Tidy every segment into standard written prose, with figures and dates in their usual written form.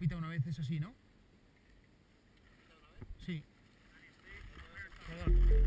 pita una vez, es así, ¿no? Sí. Perdón.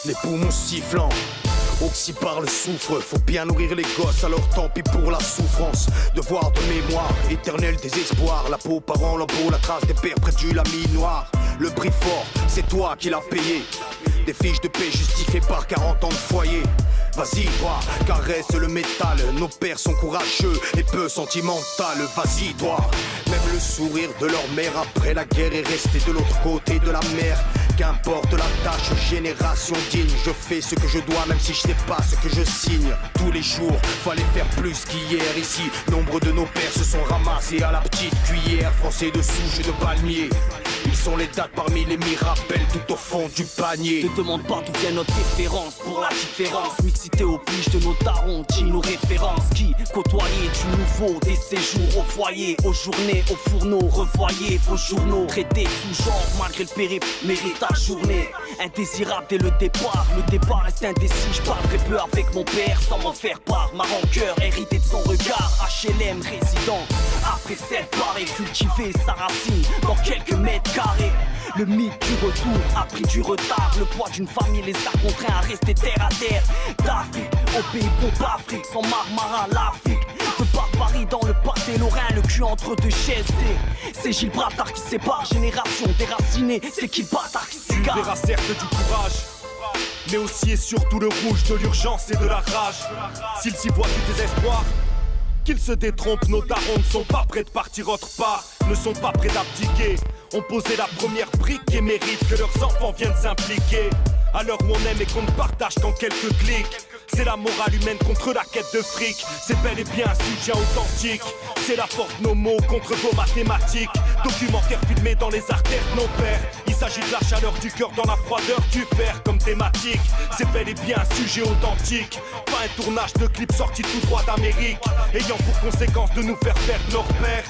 les poumons sifflants. Oxy par le soufre, faut bien nourrir les gosses, alors tant pis pour la souffrance. Devoir de mémoire, éternel désespoir. La peau par en lambeau, la trace des pères près du lamine noir. Le prix fort, c'est toi qui l'as payé. Des fiches de paix justifiées par 40 ans de foyer. Vas-y toi, caresse le métal. Nos pères sont courageux et peu sentimental. Vas-y toi, même le sourire de leur mère après la guerre est resté de l'autre côté de la mer. Qu'importe la tâche, génération digne. Je fais ce que je dois même si je sais pas ce que je signe. Tous les jours, fallait faire plus qu'hier. Ici, nombre de nos pères se sont ramassés à la petite cuillère. Français de souche et de palmier, ils sont les dates parmi les miracles tout au fond du panier. Ne demande pas d'où vient notre référence pour la différence. Mixité oblige de nos darons, dis nos références. Qui côtoyer du nouveau, des séjours au foyer, aux journées, aux fourneaux, revoyez vos journaux. Traités sous genre, malgré le périple, mérite à journée. Indésirable dès le départ reste indécis. Je parle très peu avec mon père sans m'en faire part. Ma rancœur héritée de son regard, HLM résident. Après cette barre et cultiver sa racine dans quelques mètres carrés. Le mythe du retour a pris du retard. Le poids d'une famille les a contraints à rester terre à terre. D'Afrique au pays pompe Afrique, sans Marmara l'Afrique. De barbarie dans le Pas-de Lorrain, le cul entre deux chaises. C'est Gilles Bratard qui sépare génération déracinée. C'est qui le bâtard qui Tu verras certes du courage, mais aussi et surtout le rouge de l'urgence et de la rage. S'ils s'y voient du désespoir, qu'ils se détrompent, nos darons ne sont pas prêts de partir autre part, ne sont pas prêts d'abdiquer. Ont posé la première brique et méritent que leurs enfants viennent s'impliquer. À l'heure où on aime et qu'on ne partage qu'en quelques clics. C'est la morale humaine contre la quête de fric. C'est bel et bien un sujet authentique. C'est la force de nos mots contre vos mathématiques. Documentaire filmé dans les artères de nos pères. Il s'agit de la chaleur du cœur dans la froideur du fer comme thématique. C'est bel et bien un sujet authentique. Pas un tournage de clip sorti tout droit d'Amérique, ayant pour conséquence de nous faire perdre nos repères.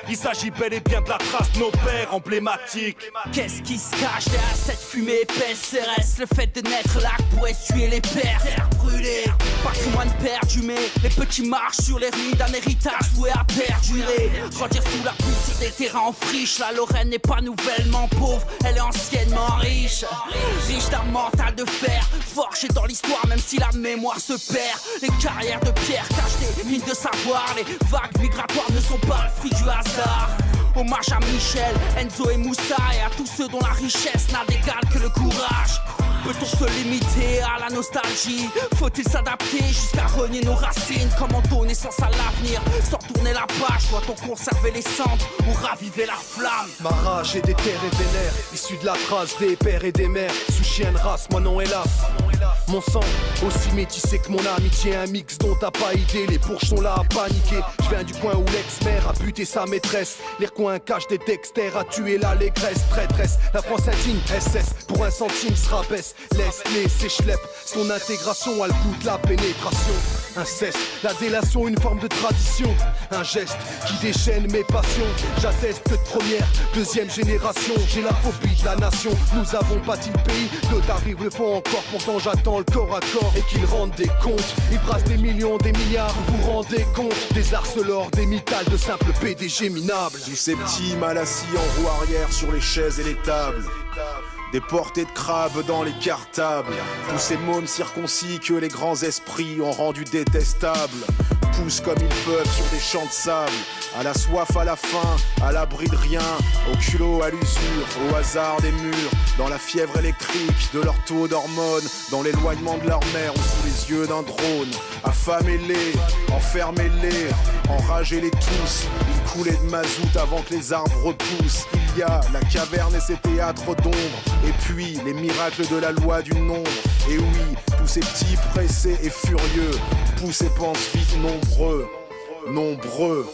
Il s'agit bel et bien de la trace de nos pères emblématiques. Qu'est-ce qui se cache derrière cette fumée épaisse? Reste le fait de naître là pour essuyer les pertes. Terre brûlée, patrimoine perdu, mais les petits marchent sur les ruines d'un héritage voué à perdurer. Grandir sous la pluie sur des terrains en friche. La Lorraine n'est pas nouvellement pauvre, elle est anciennement riche. Riche d'un mental de fer, forgé dans l'histoire même si la mémoire se perd. Les carrières de pierre cachent des mines de savoir. Les vagues migratoires ne sont pas le fruit du hasard. Hommage à Michel, Enzo et Moussa et à tous ceux dont la richesse n'a d'égal que le courage. Peut-on se limiter à la nostalgie? Faut-il s'adapter jusqu'à renier nos racines? Comment donner sens à l'avenir sans tourner la page? Doit-on conserver les cendres ou raviver la flamme? Ma rage est des terres et vénères, issu de la trace des pères et des mères. Sous chienne race, moi non hélas. Mon sang, aussi métissé que mon amitié. Un mix dont t'as pas idée, les bourges sont là à paniquer. Je viens du coin où l'ex-mère a buté sa maîtresse. Les recoins cachent des Dexter à tuer l'allégresse. Traîtresse, la France indigne, SS, pour un centime se rabaisse. Laisse-les s'écheleppe, son intégration a le goût de la pénétration. Inceste, la délation, une forme de tradition. Un geste qui déchaîne mes passions. J'atteste que de première, deuxième génération. J'ai la phobie de la nation, nous avons bâti le pays. D'autres arrivent le font encore, pourtant j'attends le corps à corps. Et qu'ils rendent des comptes, ils brassent des millions, des milliards. Vous vous rendez compte, des arcelors, des mitales, de simples PDG minables. Tous ces petits mal assis en roue arrière sur les chaises et les tables. Des portées de crabes dans les cartables. Tous ces mômes circoncis que les grands esprits ont rendus détestables. Poussent comme ils peuvent sur des champs de sable. À la soif, à la faim, à l'abri de rien. Au culot, à l'usure, au hasard des murs. Dans la fièvre électrique de leur taux d'hormones. Dans l'éloignement de leur mère ou sous les yeux d'un drone. Affamez-les, enfermez-les, enragez-les tous. Ils coulaient de mazout avant que les arbres repoussent. Il y a la caverne et ses théâtres d'ombre. Et puis les miracles de la loi du nombre. Et oui, tous ces petits pressés et furieux poussent et pensent vite nombreux, nombreux.